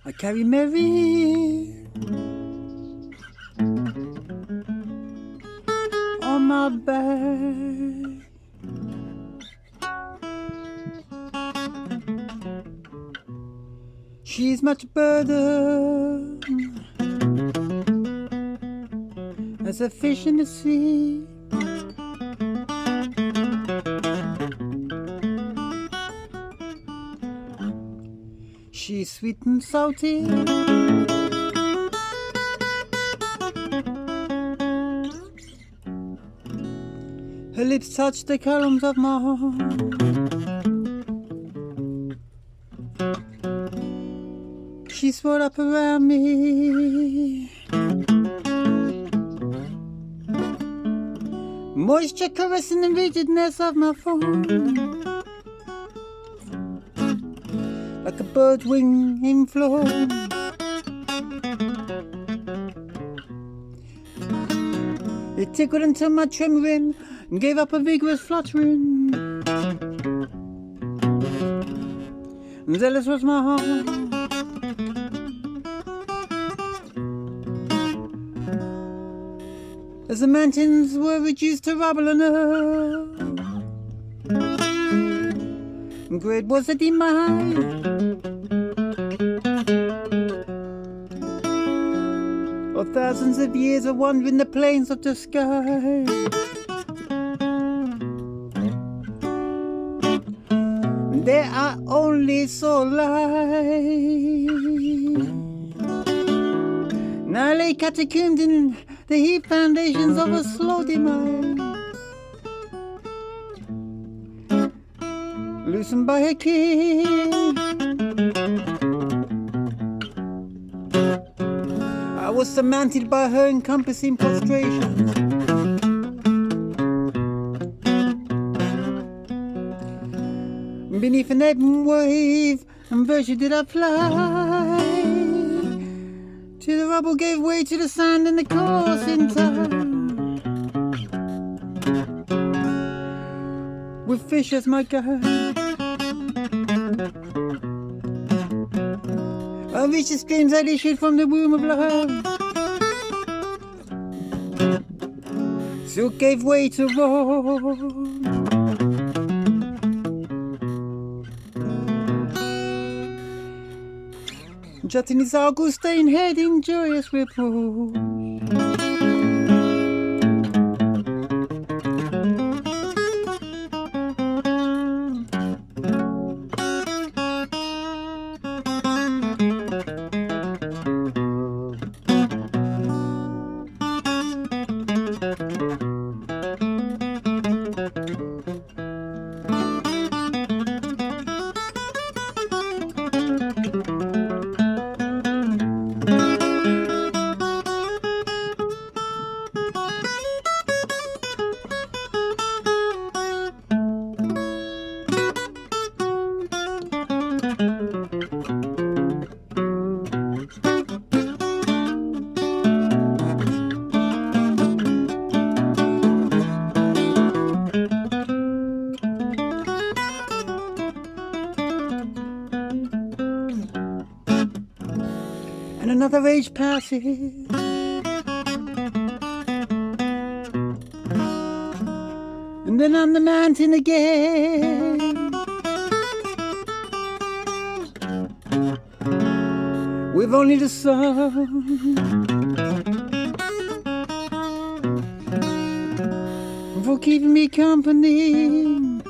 I carry Mary on my back. She's much burdened as a fish in the sea. She's sweet and salty, her lips touch the columns of my heart. She's swirled up around me, moisture caressing the rigidness of my form, like a bird's wing in flow. It tickled until my trembling and gave up a vigorous fluttering. Zealous was my heart, as the mountains were reduced to rubble and earth. Great was the demise of thousands of years of wandering the plains of the sky. There I only saw light. Now I lay catacombed in the heap foundations of a slow demise, loosened by her king. I was surmounted by her encompassing prostrations. Beneath an ebon wave and virtue did I fly, till the rubble gave way to the sand and the coursing tide. With fish as my guide, I reached the streams that issued from the womb of love. Silk gave way to Rome, jutting his Augustine head in joyous reproach. And another age passes, and then on the mountain again, with only the sun for keeping me company.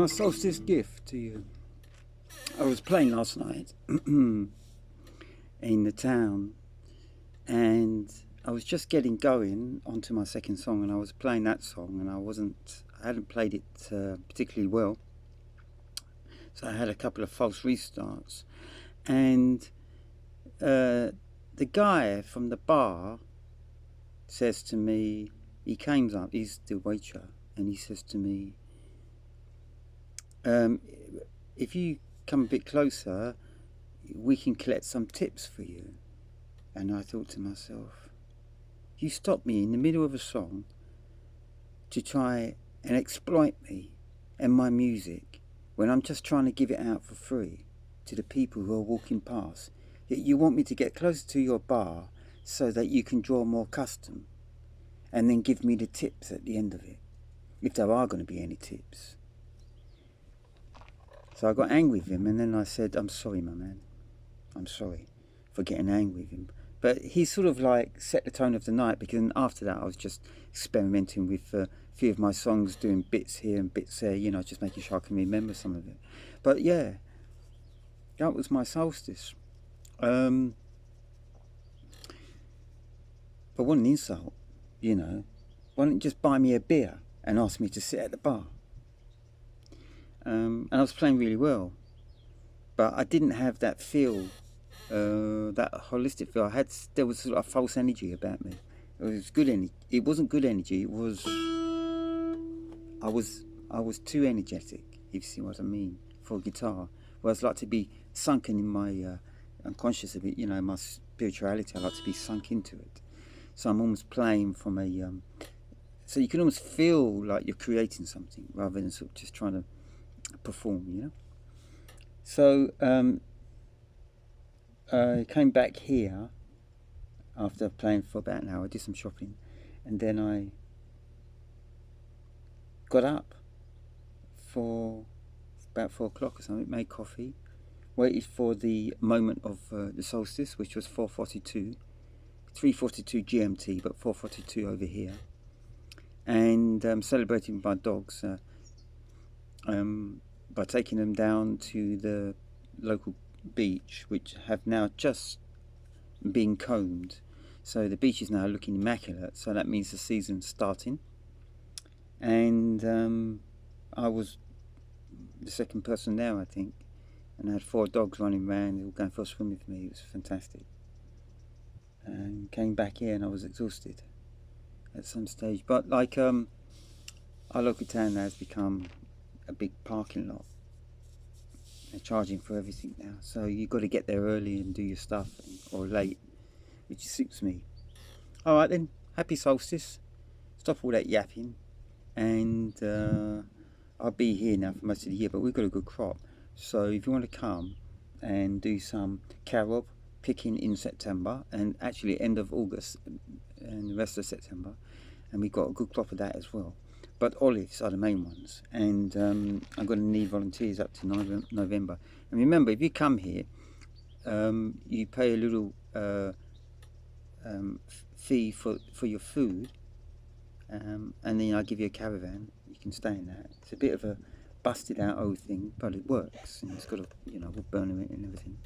My solstice gift to you. I was playing last night in the town, and I was just getting going onto my second song, and I was playing that song, and I hadn't played it particularly well, so I had a couple of false restarts, and the guy from the bar says to me, he comes up, he's the waiter, and he says to me, if you come a bit closer, we can collect some tips for you. And I thought to myself, you stopped me in the middle of a song to try and exploit me and my music when I'm just trying to give it out for free to the people who are walking past. Yet you want me to get closer to your bar so that you can draw more custom and then give me the tips at the end of it, if there are going to be any tips. So I got angry with him, and then I said, I'm sorry, my man. I'm sorry for getting angry with him. But he sort of like set the tone of the night, because after that I was just experimenting with a few of my songs, doing bits here and bits there, you know, just making sure I can remember some of it. But yeah, that was my solstice. But what an insult, you know. Why don't you just buy me a beer and ask me to sit at the bar? And I was playing really well, but I didn't have that feel, that holistic feel. There was sort of a false energy about me. It was good energy. It wasn't good energy. It was. I was too energetic, if you see what I mean, for guitar. Whereas I like to be sunken in my unconscious of it. You know, my spirituality. I like to be sunk into it. So I'm almost playing from a. So you can almost feel like you're creating something rather than sort of just trying to perform, you know. So I came back here after playing for about an hour, did some shopping, and then I got up for about 4 o'clock or something, made coffee, waited for the moment of the solstice, which was 4:42, 3:42 GMT, but 4:42 over here, and celebrating my dogs by taking them down to the local beach, which have now just been combed. So the beach is now looking immaculate, so that means the season's starting. And I was the second person there, I think, and I had 4 dogs running around, they were going for a swim with me. It was fantastic. And came back here and I was exhausted at some stage, but like our local town now has become a big parking lot. They're charging for everything now, so you've got to get there early and do your stuff, or late, which suits me. Alright then, happy solstice. Stop all that yapping, and I'll be here now for most of the year, but we've got a good crop, so if you want to come and do some carob picking in September, and actually end of August and the rest of September, and we've got a good crop of that as well. But olives are the main ones, and I'm going to need volunteers up to November. And remember, if you come here, you pay a little fee for your food, and then I give you a caravan. You can stay in that. It's a bit of a busted out old thing, but it works, and it's got a, you know, wood burner in it and everything.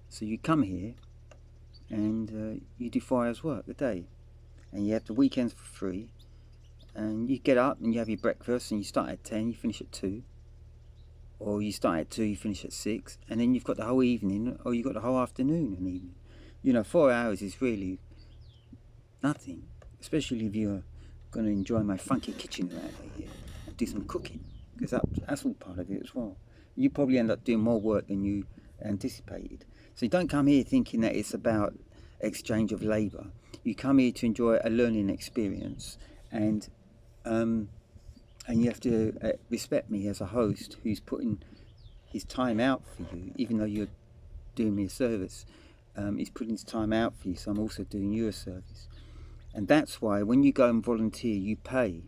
So you come here, and you do 4 hours work a day, and you have the weekends for free. And you get up and you have your breakfast, and you start at 10, you finish at 2, or you start at 2, you finish at 6, and then you've got the whole evening, or you've got the whole afternoon and evening. You know, 4 hours is really nothing, especially if you're going to enjoy my funky kitchen around here and do some cooking, because that's all part of it as well. You probably end up doing more work than you anticipated. So you don't come here thinking that it's about exchange of labour. You come here to enjoy a learning experience, and you have to respect me as a host who's putting his time out for you, even though you're doing me a service. He's putting his time out for you, so I'm also doing you a service. And that's why when you go and volunteer, you pay.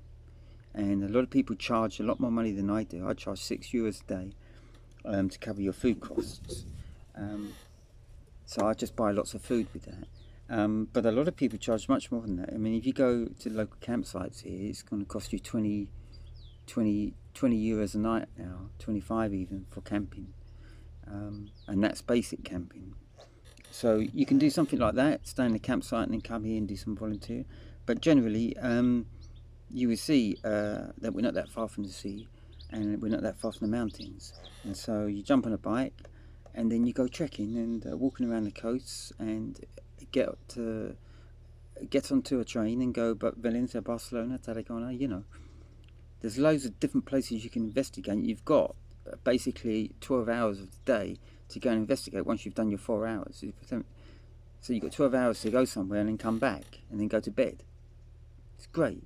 And a lot of people charge a lot more money than I do. I charge €6 a day to cover your food costs. So I just buy lots of food with that. But a lot of people charge much more than that. I mean, if you go to local campsites here, it's going to cost you 20 €20 a night now, 25 even, for camping, and that's basic camping. So you can do something like that, stay in the campsite and then come here and do some volunteer. But generally, you will see that we're not that far from the sea, and we're not that far from the mountains. And so you jump on a bike, and then you go trekking and walking around the coasts, and get onto a train and go Valencia, Barcelona, Tarragona. You know, there's loads of different places you can investigate. You've got basically 12 hours of the day to go and investigate once you've done your 4 hours. So you've got 12 hours to go somewhere and then come back and then go to bed. It's great.